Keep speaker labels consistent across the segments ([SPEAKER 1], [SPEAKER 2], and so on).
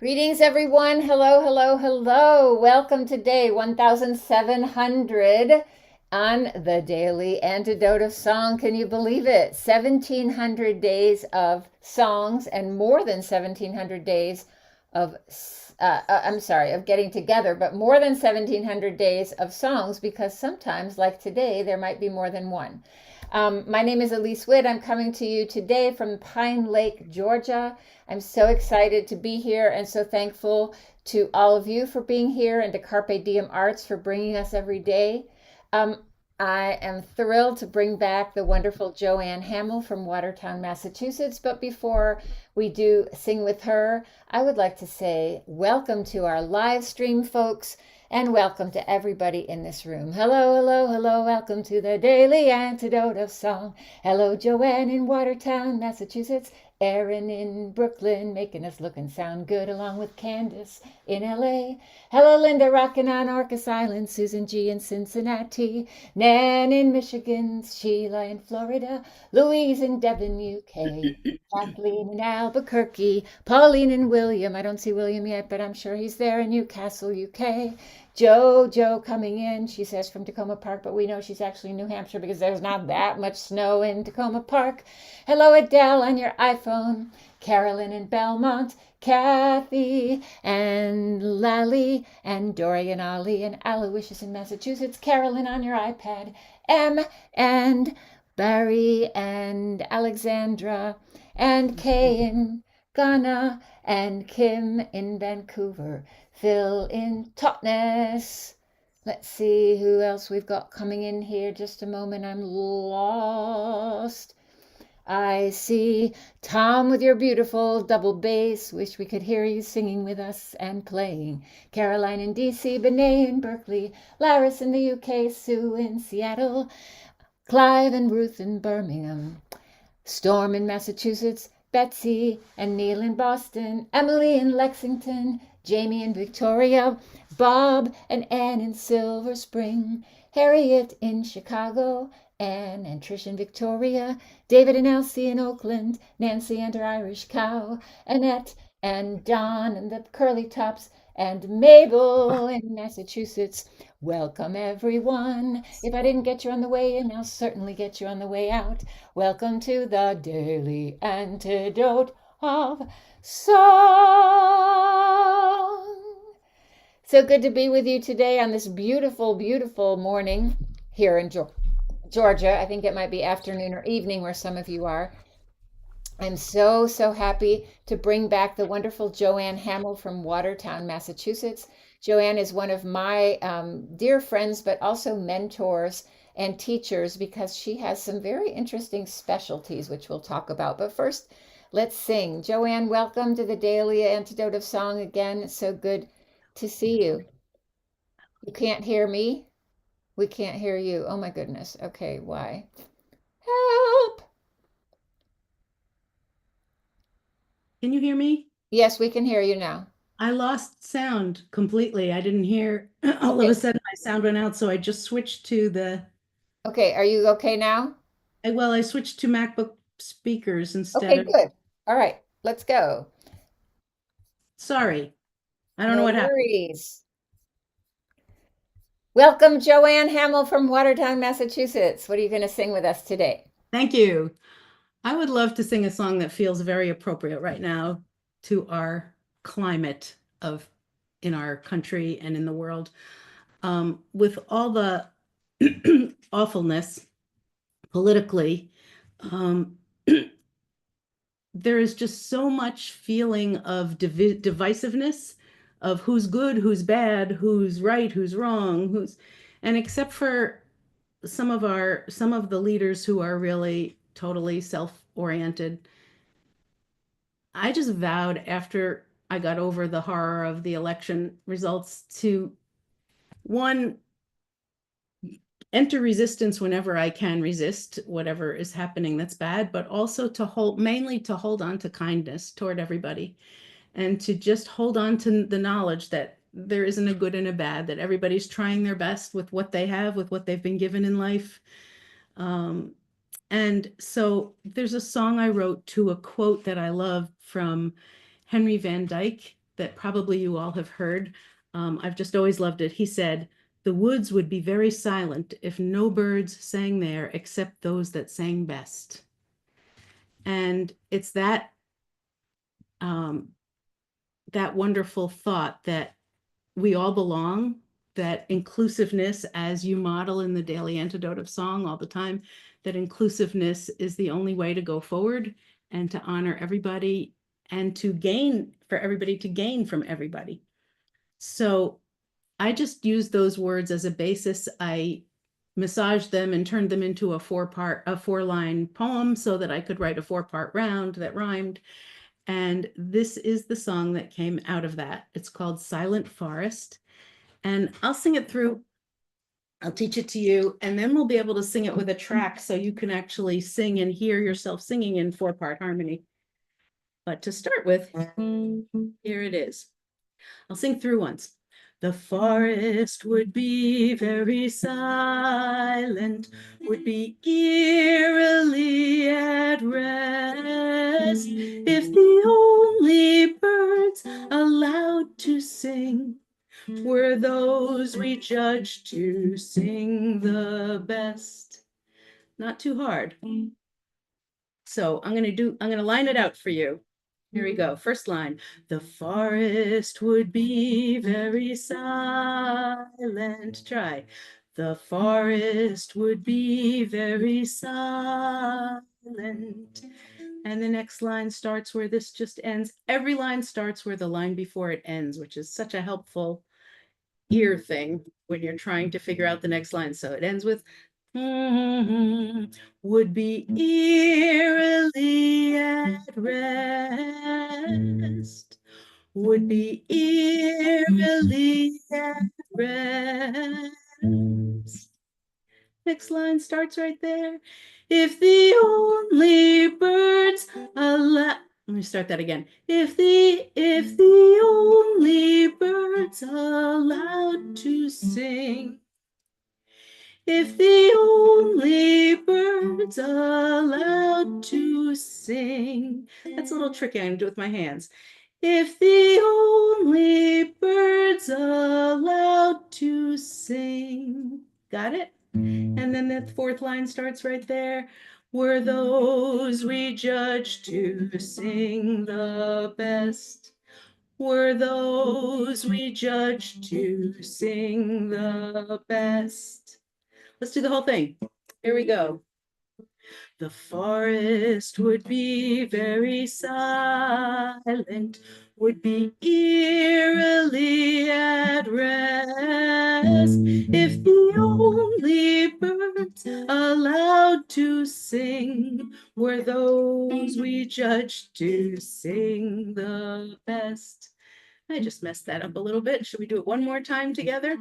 [SPEAKER 1] Greetings, everyone. Hello, hello, hello. Welcome to day 1700 on the Daily Antidote of Song. Can you believe it? 1700 days of songs and more than 1700 days of, of getting together, but more than 1700 days of songs because sometimes, like today, there might be more than one. My name is Elise Witt. I'm coming to you today from Pine Lake, Georgia. I'm so excited to be here and so thankful to all of you for being here and to Carpe Diem Arts for bringing us every day. Um, I am thrilled to bring back the wonderful Joanne Hammil from Watertown, Massachusetts. But before we do sing with her, I would like to say welcome to our live stream, folks, and welcome to everybody in this room. Hello, hello, hello. Welcome to the Daily Antidote of Song. Hello, Joanne in Watertown, Massachusetts. Erin in Brooklyn, making us look and sound good, along with Candace in LA. Hello, Linda, rocking on Orcas Island. Susan G in Cincinnati. Nan in Michigan. Sheila in Florida. Louise in Devon, UK. Kathleen in Albuquerque. Pauline and William. I don't see William yet, but I'm sure he's there in Newcastle, UK. Joe coming in. She says from Tacoma Park, but we know she's actually in New Hampshire because there's not that much snow in Tacoma Park. Hello, Adele on your iPhone. Carolyn in Belmont. Kathy and Lally and Dory and Ollie and Aloysius in Massachusetts. Carolyn on your iPad. M and Barry and Alexandra and Kay in Ghana and Kim in Vancouver. Phil in Totnes. Let's see who else we've got coming in here. Just a moment, I'm lost. I see Tom with your beautiful double bass. Wish we could hear you singing with us and playing. Caroline in DC, Benet in Berkeley, Laris in the UK, Sue in Seattle, Clive and Ruth in Birmingham, Storm in Massachusetts, Betsy and Neil in Boston, Emily in Lexington, Jamie in Victoria, Bob and Ann in Silver Spring, Harriet in Chicago, Anne and Trish in Victoria, David and Elsie in Oakland, Nancy and her Irish cow, Annette and Don and the Curly Tops, and Mabel in Massachusetts. Welcome, everyone. If I didn't get you on the way in, I'll certainly get you on the way out. Welcome to the Daily Antidote of Song. So good to be with you today on this beautiful, beautiful morning here in Georgia. I think it might be afternoon or evening where some of you are. I'm so happy to bring back the wonderful Joanne Hammil from Watertown, Massachusetts. Joanne is one of my dear friends, but also mentors and teachers because she has some very interesting specialties, which we'll talk about. But first, let's sing. Joanne, welcome to the Daily Antidote of Song again. It's so good to see you. You can't hear me? We can't hear you. Oh my goodness. Okay, why? Help!
[SPEAKER 2] Can you hear me?
[SPEAKER 1] Yes, we can hear you now.
[SPEAKER 2] I lost sound completely. I didn't hear, all of
[SPEAKER 1] Okay.
[SPEAKER 2] a sudden my sound went out, so I just switched to
[SPEAKER 1] Okay, are you okay now?
[SPEAKER 2] I switched to MacBook speakers instead
[SPEAKER 1] Okay,
[SPEAKER 2] of,
[SPEAKER 1] good. All right, let's go.
[SPEAKER 2] sorry, I don't know
[SPEAKER 1] No
[SPEAKER 2] what happened.
[SPEAKER 1] worries. Welcome, Joanne Hammil from Watertown, Massachusetts. What are you going to sing with us today?
[SPEAKER 2] Thank you. I would love to sing a song that feels very appropriate right now to our climate of in our country and in the world. With all the awfulness politically, um, there is just so much feeling of divisiveness of who's good, who's bad, who's right, who's wrong, and except for some of the leaders who are really totally self-oriented, I just vowed after I got over the horror of the election results to one, enter resistance whenever I can resist whatever is happening that's bad, but also mainly to hold on to kindness toward everybody and to just hold on to the knowledge that there isn't a good and a bad, that everybody's trying their best with what they have, with what they've been given in life. Um, and so there's a song I wrote to a quote that I love from Henry Van Dyke. that probably you all have heard. I've just always loved it. He said, "The woods would be very silent if no birds sang there except those that sang best." And it's um, that wonderful thought that we all belong, that inclusiveness, as you model in the Daily Antidote of Song all the time, that inclusiveness is the only way to go forward and to honor everybody and to gain, for everybody to gain from everybody. So I just used those words as a basis. I massaged them and turned them into a 4-line poem so that I could write a 4-part round that rhymed. And this is the song that came out of that. It's called Silent Forest. And I'll sing it through. I'll teach it to you, and then we'll be able to sing it with a track so you can actually sing and hear yourself singing in 4-part harmony. But to start with, here it is. I'll sing through once. The forest would be very silent, would be eerily at rest, if the only birds allowed to sing were those we judge to sing the best. Not too hard. So I'm gonna line it out for you. Here we go. First line. The forest would be very silent. Try. The forest would be very silent. And the next line starts where this just ends. Every line starts where the line before it ends, which is such a helpful ear thing when you're trying to figure out the next line. So it ends with would be eerily at rest, would be eerily at rest. Next line starts right there. If the only birds allow, let me start that again. If the only birds allowed to sing, if the only birds allowed to sing. That's a little tricky. I'm gonna do it with my hands. If the only birds allowed to sing. Got it? And then the 4th line starts right there. Were those we judge to sing the best? Were those we judge to sing the best? Let's do the whole thing. Here we go. The forest would be very silent, would be eerily at rest, if the only birds allowed to sing were those we judged to sing the best. I just messed that up a little bit. Should we do it one more time together?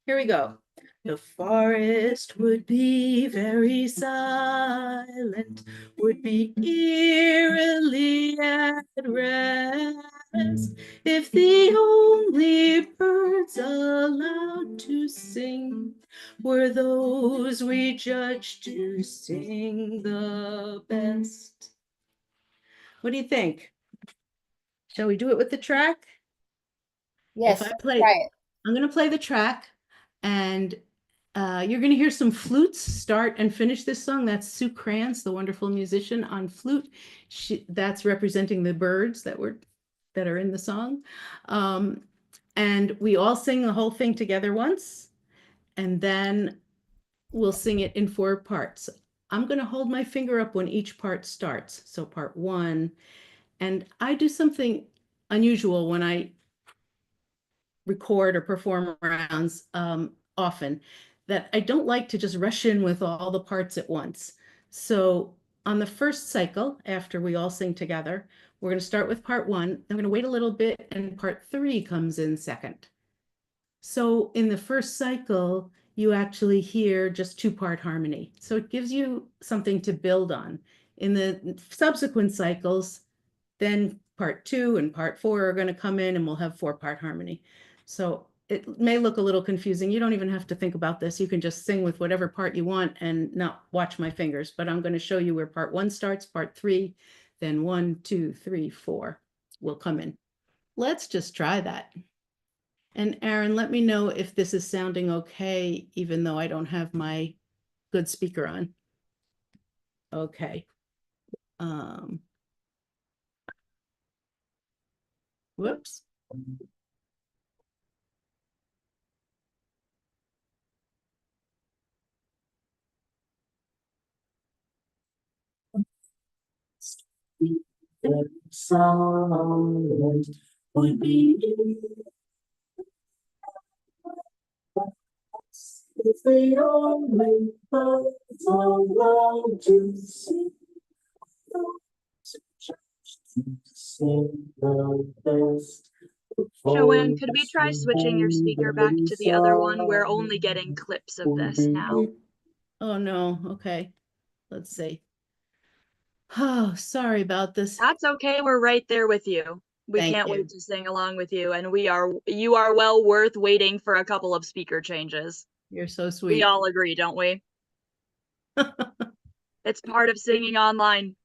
[SPEAKER 2] Here we go. The forest would be very silent, would be eerily at rest, if the only birds allowed to sing were those we judge to sing the best. What do you think? Shall we do it with the track?
[SPEAKER 1] Yes, let's try it.
[SPEAKER 2] I'm going to play the track, and you're going to hear some flutes start and finish this song. That's Sue Krantz, the wonderful musician on flute. That's representing the birds that are in the song. And we all sing the whole thing together once, and then we'll sing it in 4 parts. I'm going to hold my finger up when each part starts. So part 1, and I do something unusual when I record or perform rounds often, that I don't like to just rush in with all the parts at once. So on the first cycle, after we all sing together, we're going to start with part 1. I'm going to wait a little bit, and part 3 comes in second. So in the first cycle, you actually hear just 2-part harmony. So it gives you something to build on. In the subsequent cycles, then part 2 and part 4 are going to come in, and we'll have 4-part harmony. So it may look a little confusing. You don't even have to think about this. You can just sing with whatever part you want and not watch my fingers. But I'm going to show you where part 1 starts, part 3, then 1, 2, 3, 4 will come in. let's just try that. And Aaron, let me know if this is sounding okay, even though I don't have my good speaker on. Okay. Whoops. Silent would be if they only birds allowed to sing the best.
[SPEAKER 3] Joanne, could we try switching your speaker back to the other one? We're only getting clips of this now.
[SPEAKER 2] Oh no, okay. Let's see. Oh, sorry about this.
[SPEAKER 3] That's okay, we're right there with you. We
[SPEAKER 2] Thank
[SPEAKER 3] can't
[SPEAKER 2] you.
[SPEAKER 3] wait to sing along with you, and you are well worth waiting for a couple of speaker changes.
[SPEAKER 2] You're so sweet.
[SPEAKER 3] We all agree, don't we? It's part of singing online.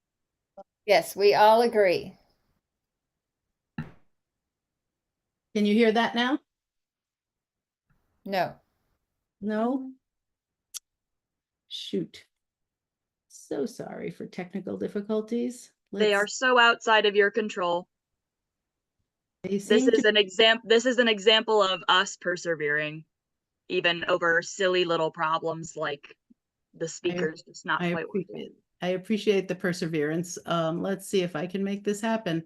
[SPEAKER 1] Yes, we all agree.
[SPEAKER 2] Can you hear that now?
[SPEAKER 1] No.
[SPEAKER 2] No? Shoot. So sorry for technical difficulties.
[SPEAKER 3] They are so outside of your control. This is an example of us persevering, even over silly little problems like the speakers just not quite working.
[SPEAKER 2] I appreciate the perseverance. Let's see if I can make this happen.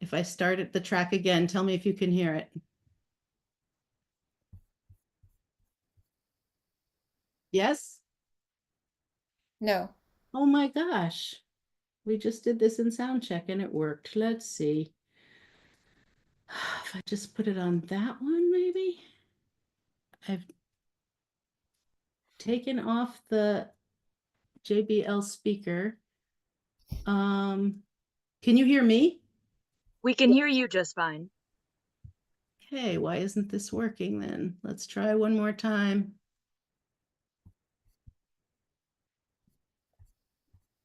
[SPEAKER 2] If I start at the track again, tell me if you can hear it. Yes?
[SPEAKER 1] No.
[SPEAKER 2] Oh my gosh. We just did this in sound check and it worked. Let's see. If I just put it on that one, maybe? I've taken off the JBL speaker. Can you hear me?
[SPEAKER 3] We can hear you just fine.
[SPEAKER 2] Okay, why isn't this working then? Let's try one more time.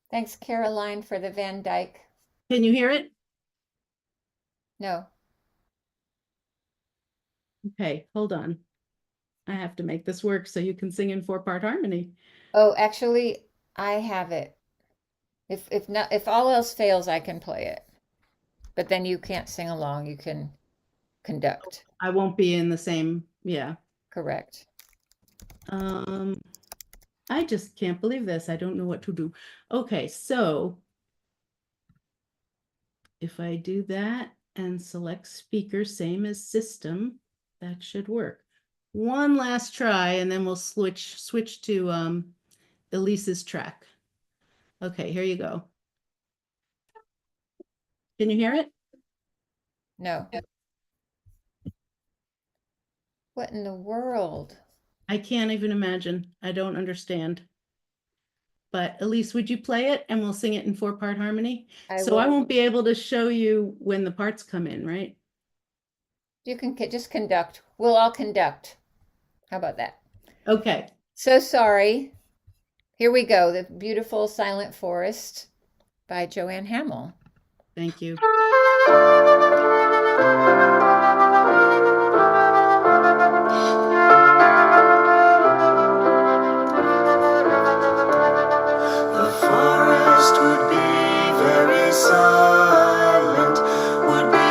[SPEAKER 1] Thanks, Caroline, for the Van Dyke.
[SPEAKER 2] Can you hear it?
[SPEAKER 1] No.
[SPEAKER 2] Okay, hold on. I have to make this work so you can sing in 4-part harmony.
[SPEAKER 1] Oh, actually, I have it. If all else fails, I can play it. But then you can't sing along, you can conduct.
[SPEAKER 2] I won't be in the same, yeah.
[SPEAKER 1] Correct.
[SPEAKER 2] I just can't believe this. I don't know what to do. Okay, so if I do that and select speaker, same as system, that should work. One last try and then we'll switch to Elise's track. Okay, here you go. Can you hear it?
[SPEAKER 1] No. What in the world?
[SPEAKER 2] I can't even imagine. I don't understand. But Elise, would you play it and we'll sing it in 4-part harmony?
[SPEAKER 1] I
[SPEAKER 2] So I
[SPEAKER 1] will.
[SPEAKER 2] won't be able to show you when the parts come in, right?
[SPEAKER 1] You can just conduct. We'll all conduct. How about that?
[SPEAKER 2] Okay.
[SPEAKER 1] So sorry. Here we go. The Beautiful Silent Forest by Joanne Hammil.
[SPEAKER 2] Thank you.
[SPEAKER 4] The forest would be very silent, would be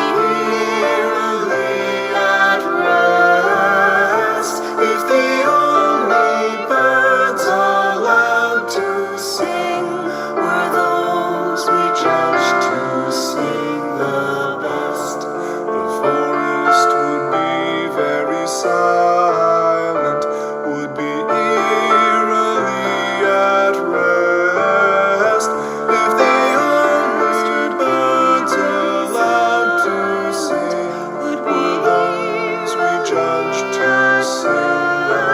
[SPEAKER 4] eerily at rest, if the only birds allowed to sing were those we judged to sing the best. The forest would be very silent, would be eerily at rest, if the only birds allowed to sing were those we judged to sing the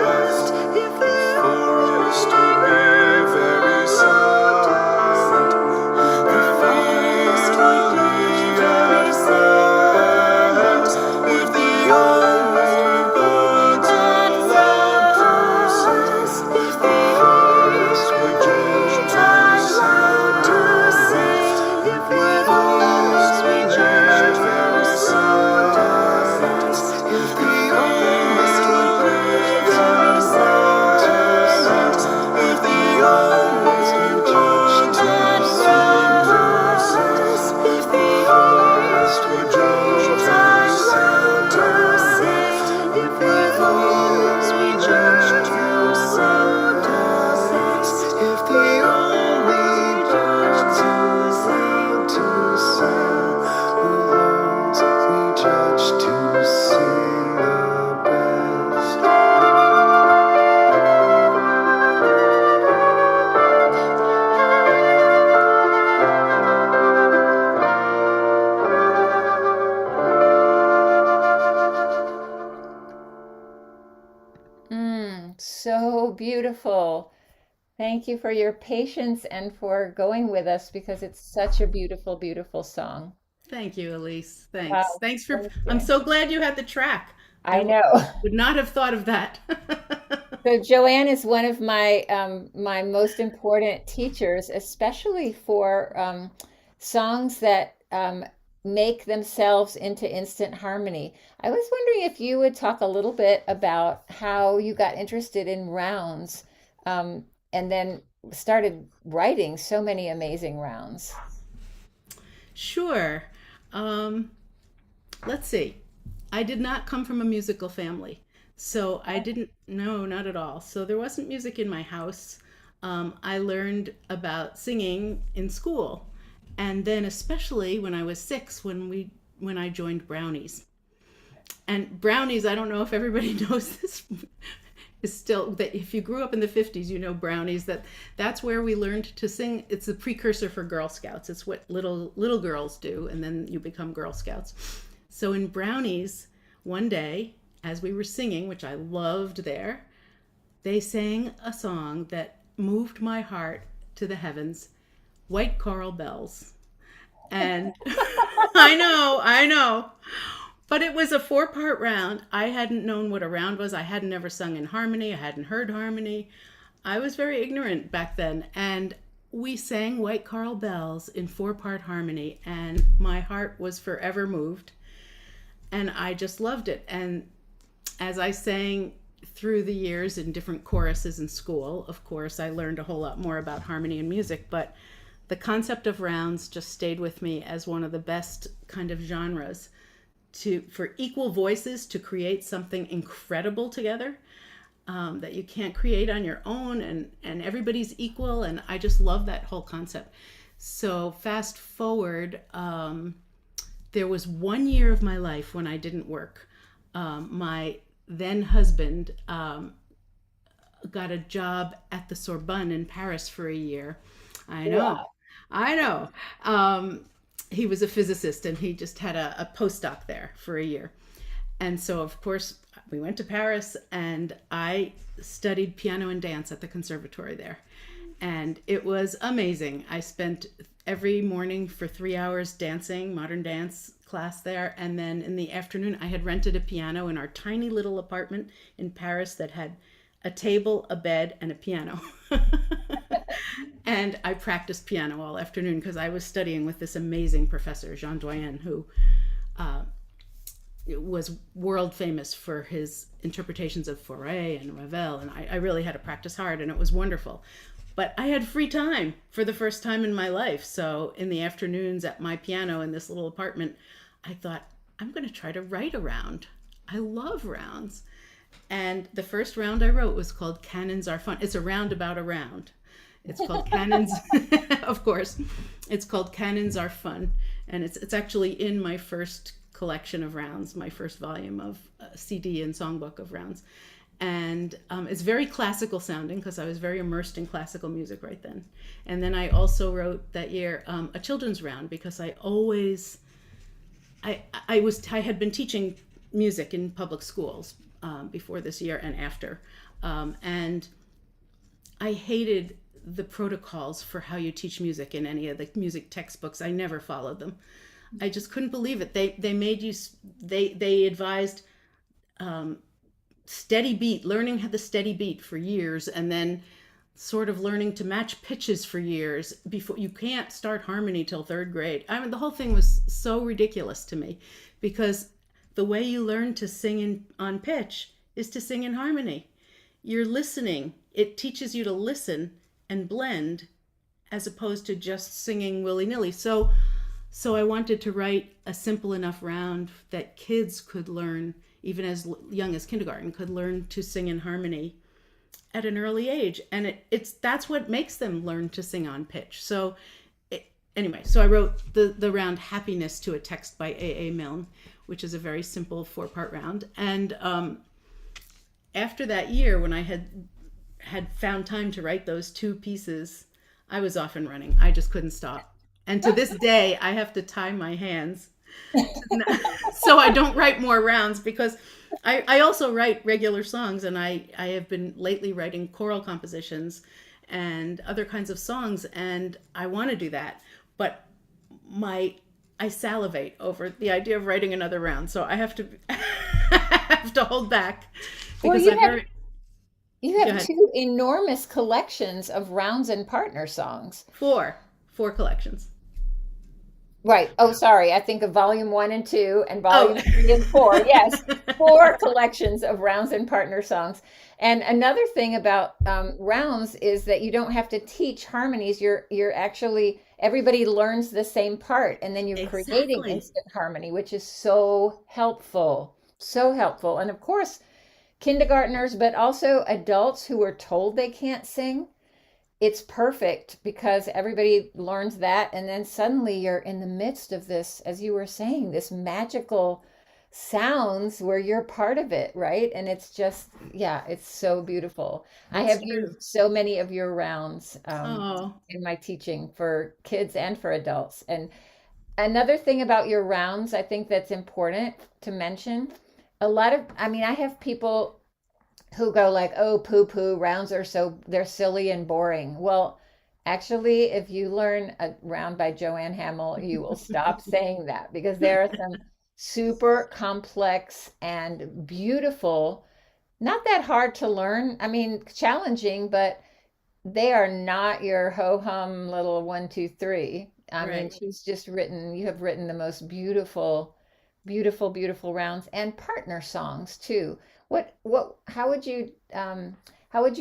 [SPEAKER 4] best. The forest would be very silent, would be eerily
[SPEAKER 1] beautiful. Thank you for your patience and for going with us because it's such a beautiful, beautiful song.
[SPEAKER 2] Thank you, Elise. Thanks.
[SPEAKER 1] Wow.
[SPEAKER 2] Thanks for,
[SPEAKER 1] Thank
[SPEAKER 2] I'm
[SPEAKER 1] you.
[SPEAKER 2] so glad you had the track.
[SPEAKER 1] I know.
[SPEAKER 2] Would not have thought of that.
[SPEAKER 1] So Joanne is one of my most important teachers, especially for songs that make themselves into instant harmony. I was wondering if you would talk a little bit about how you got interested in rounds, and then started writing so many amazing rounds.
[SPEAKER 2] Sure. Um, let's see. I did not come from a musical family. So I didn't, no, not at all. So there wasn't music in my house. I learned about singing in school. And then especially when I was 6, when I joined Brownies. And Brownies, I don't know if everybody knows this, is still that if you grew up in the 50s, you know Brownies, that's where we learned to sing. It's the precursor for Girl Scouts. It's what little girls do, and then you become Girl Scouts. So in Brownies, one day, as we were singing, which I loved there, they sang a song that moved my heart to the heavens, White Coral Bells. And I know. But it was a 4-part round. I hadn't known what a round was. I hadn't ever sung in harmony. I hadn't heard harmony. I was very ignorant back then. And we sang White Coral Bells in 4-part harmony. And my heart was forever moved. And I just loved it. And as I sang through the years in different choruses in school, of course, I learned a whole lot more about harmony and music. But the concept of rounds just stayed with me as one of the best kind of genres for equal voices to create something incredible together, that you can't create on your own, and everybody's equal. And I just love that whole concept. So fast forward, there was 1 year of my life when I didn't work. My then husband got a job at the Sorbonne in Paris for a year. I know.
[SPEAKER 1] Wow.
[SPEAKER 2] I know. He was a physicist, and he just had a postdoc there for a year. And so, of course, we went to Paris, and I studied piano and dance at the conservatory there. And it was amazing. I spent every morning for 3 hours dancing, modern dance class there. And then in the afternoon, I had rented a piano in our tiny little apartment in Paris that had a table, a bed, and a piano. And I practiced piano all afternoon because I was studying with this amazing professor, Jean Doyen, who was world famous for his interpretations of Fauré and Ravel. And I really had to practice hard, and it was wonderful. But I had free time for the first time in my life. So in the afternoons at my piano in this little apartment, I thought, I'm going to try to write a round. I love rounds. And the first round I wrote was called Cannons Are Fun. It's a round about a round. It's called Cannons, of course. It's called Cannons Are Fun. And it's actually in my first collection of rounds, my first volume of CD and songbook of rounds. And it's very classical sounding because I was very immersed in classical music right then. And then I also wrote that year a children's round because I had been teaching music in public schools before this year and after. And I hated the protocols for how you teach music in any of the music textbooks. I never followed them. I just couldn't believe it. They made you, they advised steady beat, learning the steady beat for years, and then sort of learning to match pitches for years before you can't start harmony till 3rd grade. I mean, the whole thing was so ridiculous to me because the way you learn to sing on pitch is to sing in harmony. You're listening. It teaches you to listen and blend as opposed to just singing willy-nilly. So I wanted to write a simple enough round that kids could learn, even as young as kindergarten, could learn to sing in harmony at an early age. And that's what makes them learn to sing on pitch. So I wrote the round Happiness to a text by A.A. Milne, which is a very simple 4-part round. And after that year, when I had found time to write those 2 pieces, I was off and running. I just couldn't stop. And to this day, I have to tie my hands so I don't write more rounds, because I also write regular songs, and I have been lately writing choral compositions and other kinds of songs, and I want to do that, but I salivate over the idea of writing another round, so I have to I have to hold back,
[SPEAKER 1] Well,
[SPEAKER 2] because
[SPEAKER 1] you
[SPEAKER 2] Go
[SPEAKER 1] have
[SPEAKER 2] ahead.
[SPEAKER 1] two enormous collections of rounds and partner songs.
[SPEAKER 2] Four collections.
[SPEAKER 1] Right. Oh, sorry. I think of volume 1 and 2 and
[SPEAKER 2] Oh.
[SPEAKER 1] volume 3 and 4. Yes, four collections of rounds and partner songs. And another thing about rounds is that you don't have to teach harmonies. You're actually everybody learns the same part, and then you're creating
[SPEAKER 2] Exactly.
[SPEAKER 1] instant harmony, which is so helpful. So helpful. And of course, kindergartners, but also adults who are told they can't sing, it's perfect because everybody learns that, and then suddenly you're in the midst of this, as you were saying, this magical sounds where you're part of it, right? And it's just, yeah, it's so beautiful. I
[SPEAKER 2] That's
[SPEAKER 1] have
[SPEAKER 2] true.
[SPEAKER 1] used so many of your rounds
[SPEAKER 2] Oh,
[SPEAKER 1] in my teaching for kids and for adults. And another thing about your rounds, I think that's important to mention, I mean, I have people who go like, "Oh, poo poo, rounds are so they're silly and boring." Well, actually, if you learn a round by Joanne Hammil, you will stop saying that because there are some super complex and beautiful, not that hard to learn. I mean, challenging, but they are not your ho hum little 1, 2, 3. I mean,
[SPEAKER 2] right.
[SPEAKER 1] you have written the most beautiful, beautiful, beautiful rounds and partner songs too. What, how would you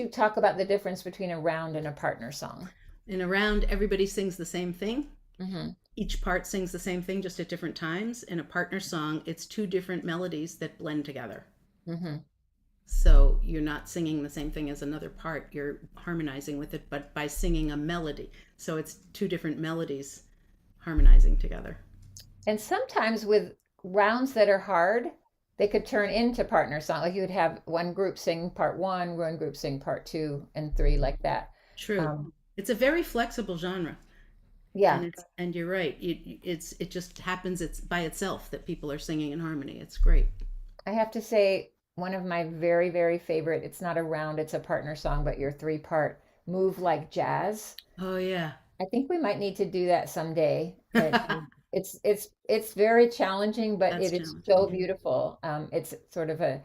[SPEAKER 1] talk about the difference between a round and a partner song?
[SPEAKER 2] In a round, everybody sings the same thing.
[SPEAKER 1] Mm-hmm.
[SPEAKER 2] Each part sings the same thing, just at different times. In a partner song, it's two different melodies that blend together.
[SPEAKER 1] Mm-hmm.
[SPEAKER 2] So you're not singing the same thing as another part, you're harmonizing with it, but by singing a melody. So it's two different melodies harmonizing together.
[SPEAKER 1] And sometimes with rounds that are hard, they could turn into partner song. Like you would have one group sing part one, one group sing part 2 and 3, like that.
[SPEAKER 2] True.
[SPEAKER 1] Um,
[SPEAKER 2] It's a very flexible genre.
[SPEAKER 1] yeah,
[SPEAKER 2] And you're right. It just happens it's by itself that people are singing in harmony. It's great.
[SPEAKER 1] I have to say, one of my very, very favorite, it's not a round, it's a partner song, but your 3 part, Move Like Jazz.
[SPEAKER 2] Oh yeah.
[SPEAKER 1] I think we might need to do that someday. It's very challenging, but
[SPEAKER 2] That's
[SPEAKER 1] it is
[SPEAKER 2] challenging.
[SPEAKER 1] so
[SPEAKER 2] Yeah.
[SPEAKER 1] beautiful. It's sort of a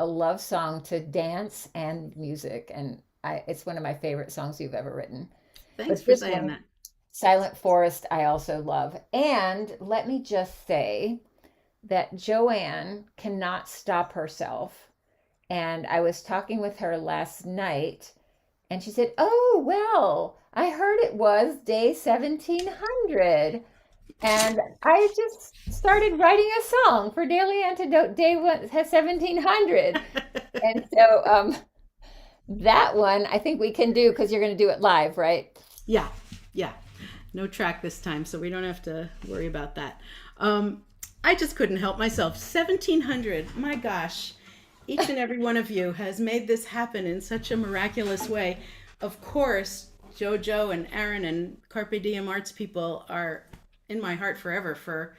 [SPEAKER 1] love song to dance and music, and it's one of my favorite songs you've ever written.
[SPEAKER 2] Thanks
[SPEAKER 1] But
[SPEAKER 2] for
[SPEAKER 1] this
[SPEAKER 2] saying
[SPEAKER 1] one,
[SPEAKER 2] that.
[SPEAKER 1] Silent Forest, I also love. And let me just say that Joanne cannot stop herself. And I was talking with her last night, and she said, "Oh, well, I heard it was day 1700." And I just started writing a song for Daily Antidote day 1700. And so that one I think we can do because you're going to do it live, right?
[SPEAKER 2] Yeah. Yeah. No track this time, so we don't have to worry about that. I just couldn't help myself. 1700. My gosh. Each and every one of you has made this happen in such a miraculous way. Of course, JoJo and Aaron and Carpe Diem Arts people are in my heart forever for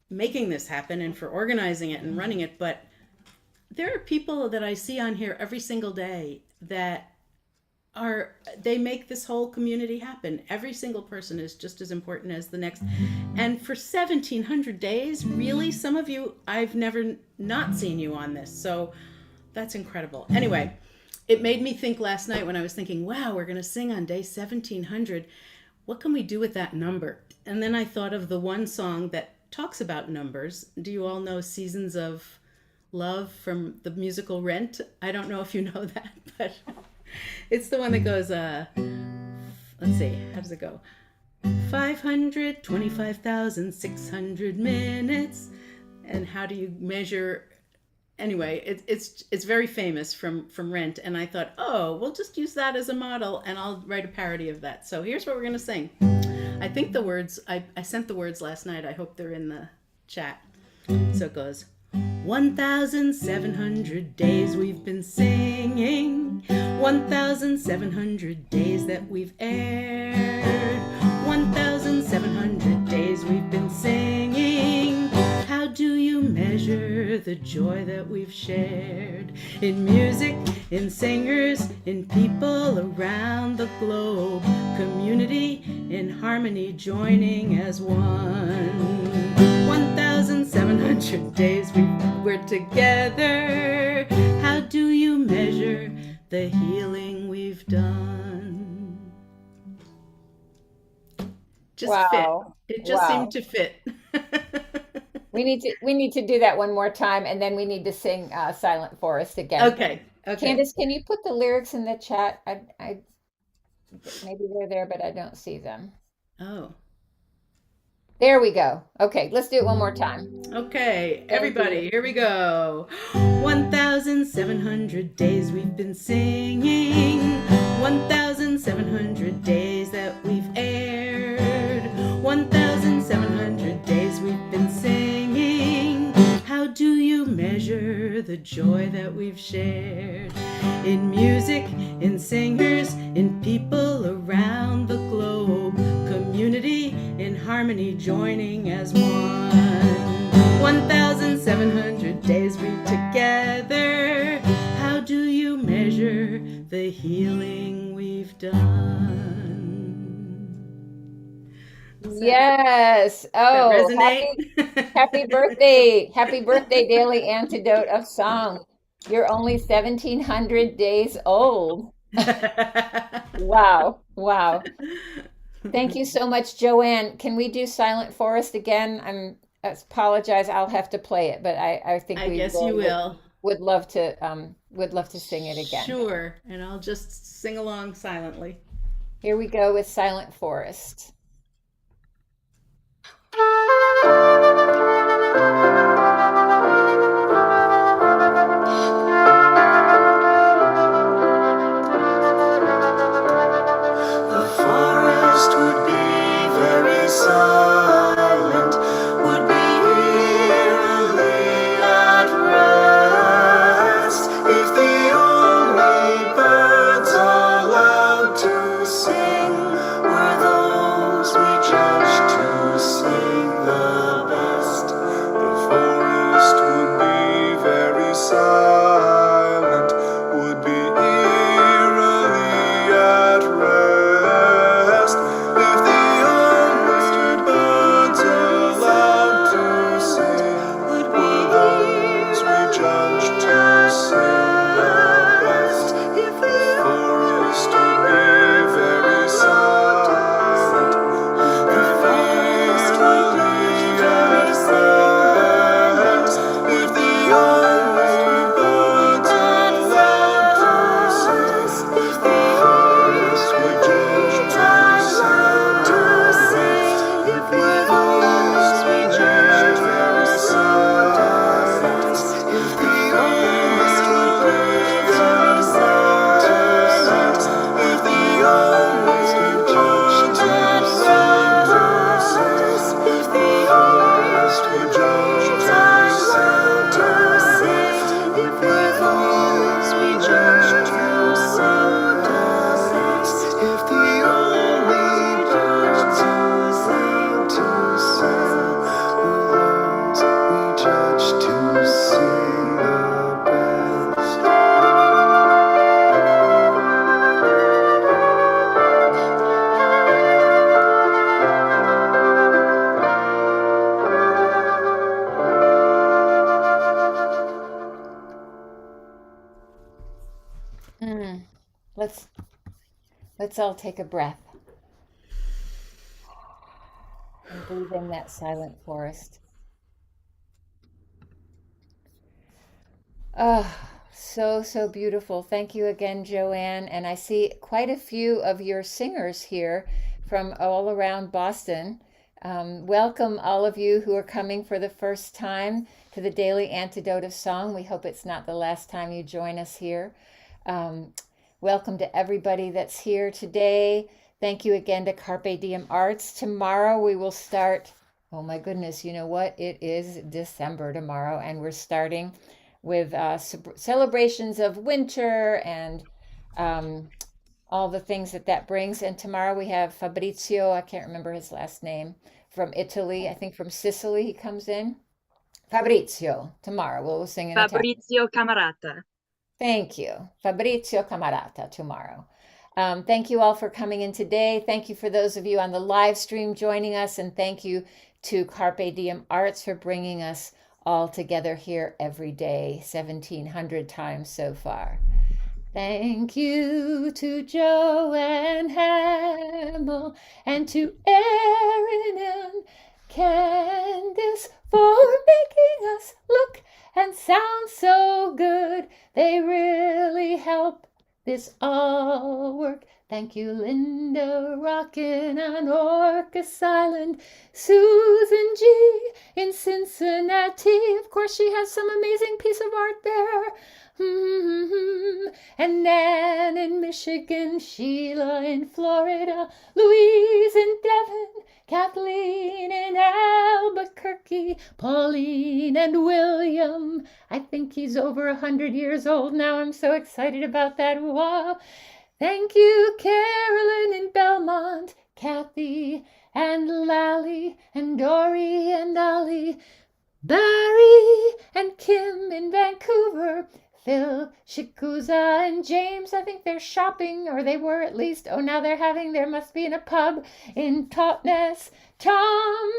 [SPEAKER 2] making this happen and for organizing it and running it. But there are people that I see on here every single day that they make this whole community happen. Every single person is just as important as the next. And for 1700 days, really, some of you, I've never not seen you on this. So that's incredible. Anyway, it made me think last night when I was thinking, wow, we're going to sing on day 1700. What can we do with that number? And then I thought of the one song that talks about numbers. Do you all know Seasons of Love from the musical Rent? I don't know if you know that, but it's the one that goes, let's see, how does it go? 525,600 minutes. And how do you measure? Anyway, it's very famous from Rent. And I thought, oh, we'll just use that as a model and I'll write a parody of that. So here's what we're going to sing. I think the words, I sent the words last night. I hope they're in the chat. So it goes, 1,700 days we've been singing, 1,700 days that we've aired, 1,700 days we've been singing, the joy that we've shared. In music, in singers, in people around the globe. Community, in harmony, joining as one. 1,700 days we're together. How do you measure the healing we've done? Just
[SPEAKER 1] Wow.
[SPEAKER 2] fit. It just
[SPEAKER 1] Wow.
[SPEAKER 2] seemed to fit.
[SPEAKER 1] We need to do that one more time, and then we need to sing Silent Forest again.
[SPEAKER 2] Okay.
[SPEAKER 1] Candace, can you put the lyrics in the chat? I maybe they're there, but I don't see them.
[SPEAKER 2] Oh.
[SPEAKER 1] There we go. Okay, let's do it one more time.
[SPEAKER 2] Okay, everybody, here we go. 1,700 days we've been singing. 1,700 days that we've aired. 1,700 days we've been singing. How do you measure the joy that we've shared? In music, in singers, in people around the globe. Community, in harmony, joining as one. 1,700 days we're together. How do you measure the healing we've done?
[SPEAKER 1] Yes. Oh,
[SPEAKER 2] resonate?
[SPEAKER 1] happy birthday. Happy birthday, Daily Antidote of Song. You're only 1,700 days old. Wow. Wow. Thank you so much, Joanne. Can we do Silent Forest again? I apologize. I'll have to play it, but I think
[SPEAKER 2] I
[SPEAKER 1] we
[SPEAKER 2] guess
[SPEAKER 1] really
[SPEAKER 2] you will.
[SPEAKER 1] would love to sing it again.
[SPEAKER 2] Sure, and I'll just sing along silently.
[SPEAKER 1] Here we go with Silent Forest.
[SPEAKER 4] The forest would be very silent, would be eerily at rest, if the only birds allowed to sing were those we judged to sing the best. The forest would be very silent, would be eerily at rest, if the only birds allowed to sing were those we judged to sing the best. The forest would be very silent, would be eerily at rest, if the only birds allowed to sing the forest would judge to sing. If the forest would judge very silent, if the only birds allowed to sing, if the only birds allowed to sing, if the forest would judge very silent, if the forest would judge to sing, if the only birds allowed to sing were those we judged to sing the best.
[SPEAKER 1] Let's all take a breath and breathe in that Silent Forest. Oh, so beautiful. Thank you again, Joanne. And I see quite a few of your singers here from all around Boston. Welcome, all of you who are coming for the first time to the Daily Antidote of Song. We hope it's not the last time you join us here. Welcome to everybody that's here today. Thank you again to Carpe Diem Arts. Tomorrow we will start, oh my goodness, you know what? It is December tomorrow, and we're starting with celebrations of winter and all the things that brings. And tomorrow we have Fabrizio, I can't remember his last name, from Italy, I think from Sicily he comes in. Fabrizio, tomorrow. We'll sing in Italian.
[SPEAKER 3] Fabrizio Camerata.
[SPEAKER 1] Thank you. Fabrizio Camerata tomorrow. Thank you all for coming in today. Thank you for those of you on the live stream joining us. And thank you to Carpe Diem Arts for bringing us all together here every day, 1,700 times so far. Thank you to Joanne Hammil and to Erin and Candice for making us look and sound so good. They really help this all work. Thank you, Linda, rockin' on Orcas Island. Susan G. in Cincinnati. Of course, she has some amazing piece of art there. And Nan in Michigan, Sheila in Florida, Louise in Devon, Kathleen in Albuquerque, Pauline and William. I think he's over 100 years old now. I'm so excited about that. Wow. Thank you, Carolyn in Belmont, Kathy and Lally and Dory and Ollie, Barry and Kim in Vancouver, Phil, Shikuza, and James. I think they're shopping, or they were at least. Oh, now there must be in a pub in Totnes. Tom,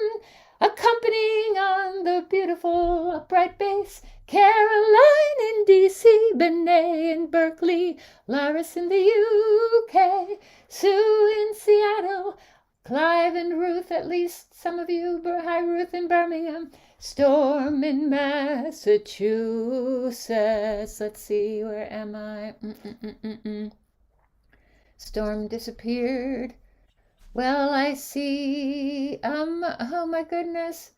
[SPEAKER 1] accompanying on the beautiful upright bass. Caroline in D.C., Benet in Berkeley, Laris in the U.K., Sue in Seattle, Clive and Ruth, at least some of you. Hi, Ruth in Birmingham. Storm in Massachusetts. Let's see, where am I? Storm disappeared. Well, I see. Oh my goodness.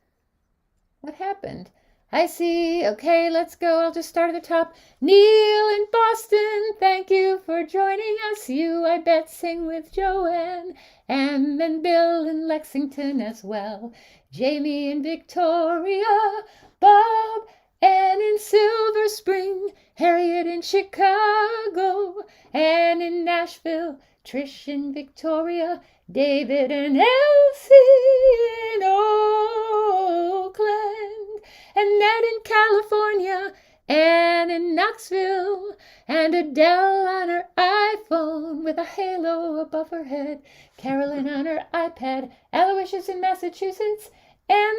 [SPEAKER 1] What happened? I see. Okay, let's go. I'll just start at the top. Neil in Boston, thank you for joining us. You, I bet, sing with Joanne. Em and Bill in Lexington as well. Jamie in Victoria. Bob and in Silver Spring. Harriet in Chicago. Anne in Nashville. Trish in Victoria. David and Elsie in Oakland. And Ned in California, Anne in Knoxville, and Adele on her iPhone with a halo above her head, Carolyn on her iPad, Aloysius in Massachusetts, Em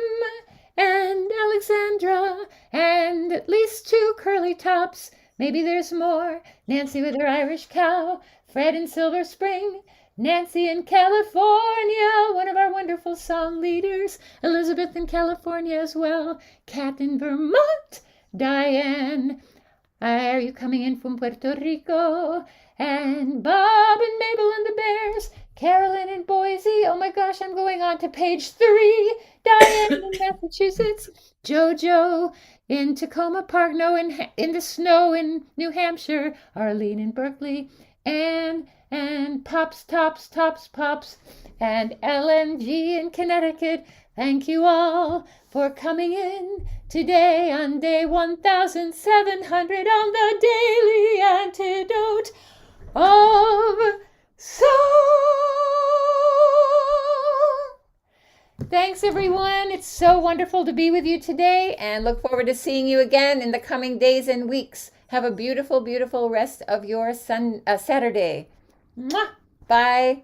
[SPEAKER 1] and Alexandra, and at least 2 curly tops. Maybe there's more. Nancy with her Irish cow, Fred in Silver Spring, Nancy in California, one of our wonderful song leaders. Elizabeth in California as well. Kat in Vermont. Diane, are you coming in from Puerto Rico? And Bob and Mabel and the Bears. Carolyn in Boise. Oh my gosh, I'm going on to page 3. Diane in Massachusetts. Jojo in Tacoma Park. No, in the snow in New Hampshire. Arlene in Berkeley. And Pops, and LMG in Connecticut. Thank you all for coming in today on day 1700 on the Daily Antidote of Song. Thanks, everyone. It's so wonderful to be with you today, and look forward to seeing you again in the coming days and weeks. Have a beautiful, beautiful rest of your Saturday. Mwah! Bye.